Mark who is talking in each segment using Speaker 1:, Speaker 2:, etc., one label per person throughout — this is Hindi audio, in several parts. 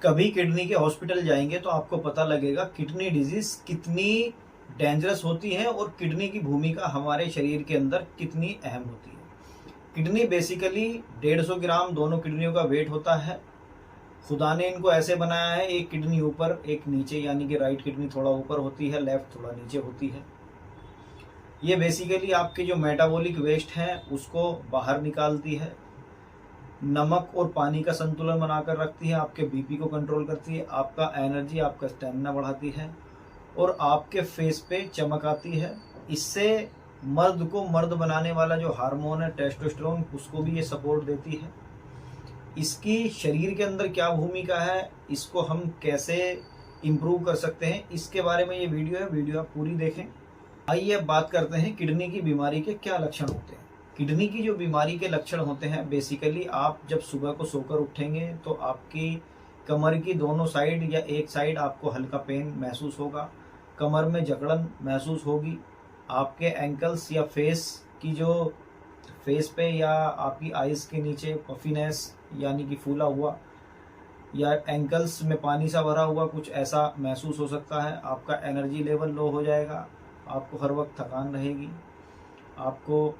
Speaker 1: कभी किडनी के हॉस्पिटल जाएंगे तो आपको पता लगेगा किडनी डिजीज कितनी डेंजरस होती है और किडनी की भूमिका हमारे शरीर के अंदर कितनी अहम होती है। किडनी बेसिकली 150 ग्राम दोनों किडनियों का वेट होता है। खुदा ने इनको ऐसे बनाया है, एक किडनी ऊपर एक नीचे, यानी कि राइट किडनी थोड़ा ऊपर होती है, लेफ्ट थोड़ा नीचे होती है। ये बेसिकली आपके जो मेटाबॉलिक वेस्ट है उसको बाहर निकालती है, नमक और पानी का संतुलन बनाकर रखती है, आपके बीपी को कंट्रोल करती है, आपका एनर्जी, आपका स्टेमिना बढ़ाती है और आपके फेस पे चमक आती है। इससे मर्द को मर्द बनाने वाला जो हार्मोन है टेस्टोस्टेरोन, उसको भी ये सपोर्ट देती है। इसकी शरीर के अंदर क्या भूमिका है, इसको हम कैसे इम्प्रूव कर सकते हैं, इसके बारे में ये वीडियो है, वीडियो आप पूरी देखें। आइए अब बात करते हैं किडनी की बीमारी के क्या लक्षण होते हैं। किडनी की जो बीमारी के लक्षण होते हैं, बेसिकली आप जब सुबह को सोकर उठेंगे तो आपकी कमर की दोनों साइड या एक साइड आपको हल्का पेन महसूस होगा, कमर में जकड़न महसूस होगी, आपके एंकल्स या फेस पे या आपकी आइज के नीचे पफीनेस यानी कि फूला हुआ या एंकल्स में पानी सा भरा हुआ कुछ ऐसा महसूस हो सकता है। आपका एनर्जी लेवल लो हो जाएगा, आपको हर वक्त थकान रहेगी, आपको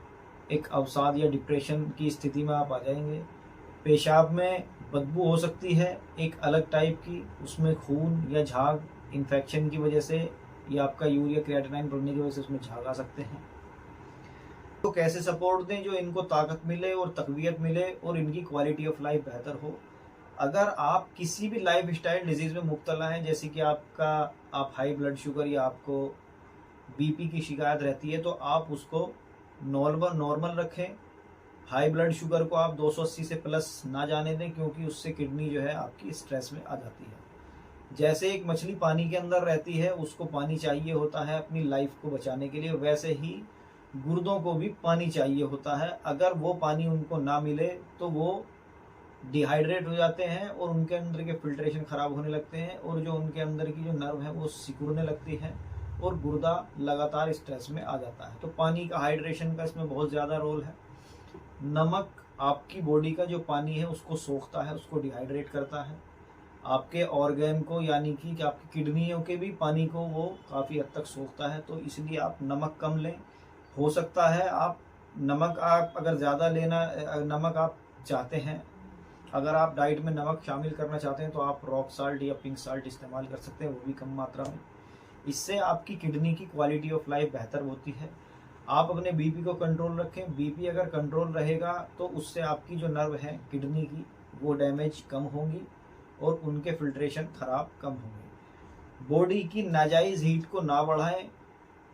Speaker 1: एक अवसाद या डिप्रेशन की स्थिति में आप आ जाएंगे। पेशाब में बदबू हो सकती है एक अलग टाइप की, उसमें खून या झाग इन्फेक्शन की वजह से या आपका यूरिया क्रिएटिनिन बढ़ने की वजह से उसमें झाग आ सकते हैं। तो कैसे सपोर्ट दें जो इनको ताकत मिले और तकवीयत मिले और इनकी क्वालिटी ऑफ लाइफ बेहतर हो। अगर आप किसी भी लाइफ स्टाइल डिजीज में मुब्तला हैं, जैसे कि आप हाई ब्लड शुगर या आपको बीपी की शिकायत रहती है, तो आप उसको नॉर्मल रखें। हाई ब्लड शुगर को आप 280 से प्लस ना जाने दें, क्योंकि उससे किडनी जो है आपकी स्ट्रेस में आ जाती है। जैसे एक मछली पानी के अंदर रहती है, उसको पानी चाहिए होता है अपनी लाइफ को बचाने के लिए, वैसे ही गुर्दों को भी पानी चाहिए होता है। अगर वो पानी उनको ना मिले तो वो डिहाइड्रेट हो जाते हैं और उनके अंदर के फिल्ट्रेशन खराब होने लगते हैं और जो उनके अंदर की जो नर्व है वो सिकुड़ने लगती है और गुर्दा लगातार स्ट्रेस में आ जाता है। तो पानी का, हाइड्रेशन का इसमें बहुत ज़्यादा रोल है। नमक आपकी बॉडी का जो पानी है उसको सोखता है, उसको डिहाइड्रेट करता है। आपके ऑर्गन को यानी कि आपकी किडनियों के भी पानी को वो काफ़ी हद तक सोखता है। तो इसलिए आप नमक कम लें। हो सकता है आप अगर ज़्यादा नमक आप चाहते हैं, अगर आप डाइट में नमक शामिल करना चाहते हैं तो आप रॉक साल्ट या पिंक साल्ट इस्तेमाल कर सकते हैं, वो भी कम मात्रा में। इससे आपकी किडनी की क्वालिटी ऑफ लाइफ बेहतर होती है। आप अपने बीपी को कंट्रोल रखें। बीपी अगर कंट्रोल रहेगा तो उससे आपकी जो नर्व है किडनी की वो डैमेज कम होंगी और उनके फिल्ट्रेशन खराब कम होंगे। बॉडी की नाजायज़ हीट को ना बढ़ाएं।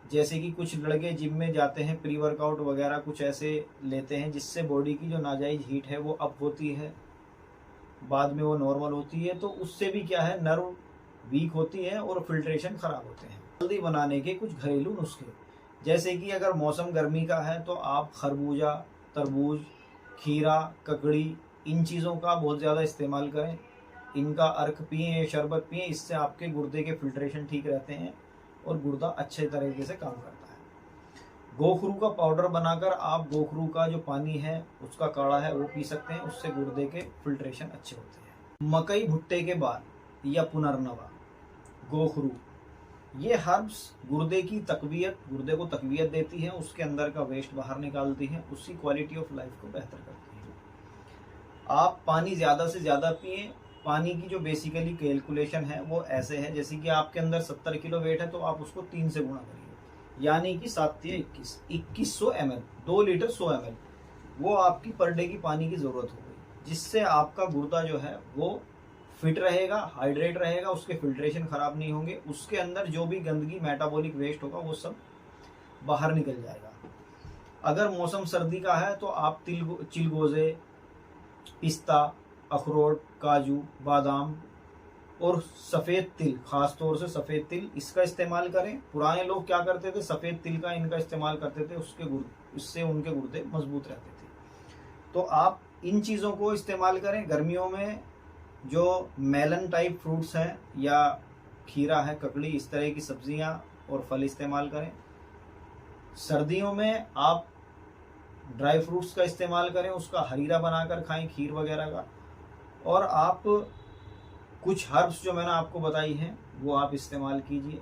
Speaker 1: जैसे कि कुछ लड़के जिम में जाते हैं, प्री वर्कआउट वगैरह कुछ ऐसे लेते हैं जिससे बॉडी की जो नाजायज़ हीट है वो अप होती है, बाद में वो नॉर्मल होती है। तो उससे भी क्या है, नर्व वीक होती है और फिल्ट्रेशन खराब होते हैं। जल्दी बनाने के कुछ घरेलू नुस्खे, जैसे कि अगर मौसम गर्मी का है तो आप खरबूजा, तरबूज, खीरा, ककड़ी, इन चीज़ों का बहुत ज़्यादा इस्तेमाल करें। इनका अर्क पिएं, शरबत पिएं, इससे आपके गुर्दे के फिल्ट्रेशन ठीक रहते हैं और गुर्दा अच्छे तरीके से काम करता है। गोखरू का पाउडर बनाकर आप गोखरू का जो पानी है उसका काढ़ा है वो पी सकते हैं, उससे गुर्दे के फिल्ट्रेशन अच्छे होते हैं। मकई भुट्टे के बाल या पुनर्नवा, गोखरू, ये हर्ब्स गुर्दे को तकवीयत देती है, उसके अंदर का वेस्ट बाहर निकालती है, उसकी क्वालिटी ऑफ लाइफ को बेहतर करती है। आप पानी ज़्यादा से ज़्यादा पिएं। पानी की जो बेसिकली कैलकुलेशन है वो ऐसे है, जैसे कि आपके अंदर 70 किलो वेट है तो आप उसको 3 से गुणा करिए, यानी कि 7 या 2100 ml, 2 लीटर 100 ml, वो आपकी पर डे की पानी की ज़रूरत हो गई, जिससे आपका गुर्दा जो है वो फिट रहेगा, हाइड्रेट रहेगा, उसके फिल्ट्रेशन खराब नहीं होंगे, उसके अंदर जो भी गंदगी मेटाबॉलिक वेस्ट होगा वो सब बाहर निकल जाएगा। अगर मौसम सर्दी का है तो आप चिलगोज़े, पिस्ता, अखरोट, काजू, बादाम और सफ़ेद तिल, खास तौर से सफ़ेद तिल, इसका इस्तेमाल करें। पुराने लोग क्या करते थे, सफ़ेद तिल का इनका इस्तेमाल करते थे, इससे उनके गुर्दे मजबूत रहते थे। तो आप इन चीज़ों को इस्तेमाल करें। गर्मियों में जो मेलन टाइप फ्रूट्स हैं या खीरा है, ककड़ी, इस तरह की सब्जियां और फल इस्तेमाल करें। सर्दियों में आप ड्राई फ्रूट्स का इस्तेमाल करें, उसका हरीरा बनाकर खाएं, खीर वगैरह का। और आप कुछ हर्ब्स जो मैंने आपको बताई हैं वो आप इस्तेमाल कीजिए,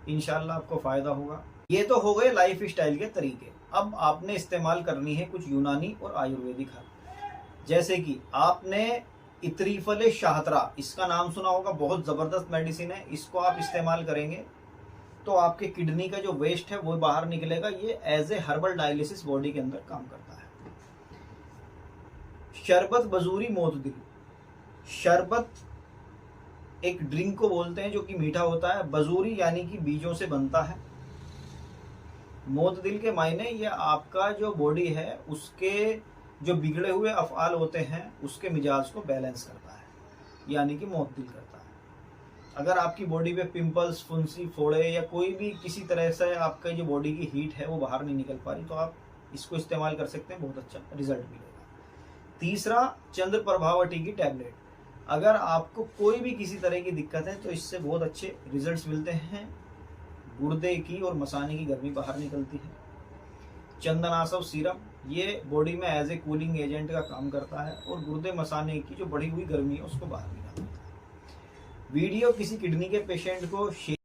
Speaker 1: इंशाल्लाह आपको फ़ायदा होगा। ये तो हो गए लाइफ स्टाइल के तरीके। अब आपने इस्तेमाल करनी है कुछ यूनानी और आयुर्वेदिक हर्ब, जैसे कि आपने इत्रीफल शाहतरा, इसका नाम सुना होगा, बहुत ज़बरदस्त मेडिसिन है। इसको आप इस्तेमाल करेंगे तो आपके किडनी का जो वेस्ट है वो बाहर निकलेगा। ये as a herbal dialysis body के अंदर काम करता है। शरबत बजूरी मोतदिल, शरबत एक ड्रिंक को बोलते हैं जो कि मीठा होता है। बजूरी यानी कि बीजों से बनता है। मोतदिल के मायने ये आपका जो बॉडी है उसके जो बिगड़े हुए अफ़आल होते हैं उसके मिजाज को बैलेंस करता है, यानी कि मोतदिल करता है। अगर आपकी बॉडी पे पिंपल्स, फुंसी, फोड़े या कोई भी किसी तरह से आपका जो बॉडी की हीट है वो बाहर नहीं निकल पा रही, तो आप इसको इस्तेमाल कर सकते हैं, बहुत अच्छा रिजल्ट मिलेगा। तीसरा, चंद्र प्रभावती की टैबलेट। अगर आपको कोई भी किसी तरह की दिक्कत है तो इससे बहुत अच्छे रिजल्ट्स मिलते हैं। गुर्दे की और मसाने की गर्मी बाहर निकलती है। चंदनासव सीरम, ये बॉडी में एज ए कूलिंग एजेंट का काम करता है और गुर्दे मसाने की जो बढ़ी हुई गर्मी है उसको बाहर निकालता है। वीडियो किसी किडनी के पेशेंट को शेयर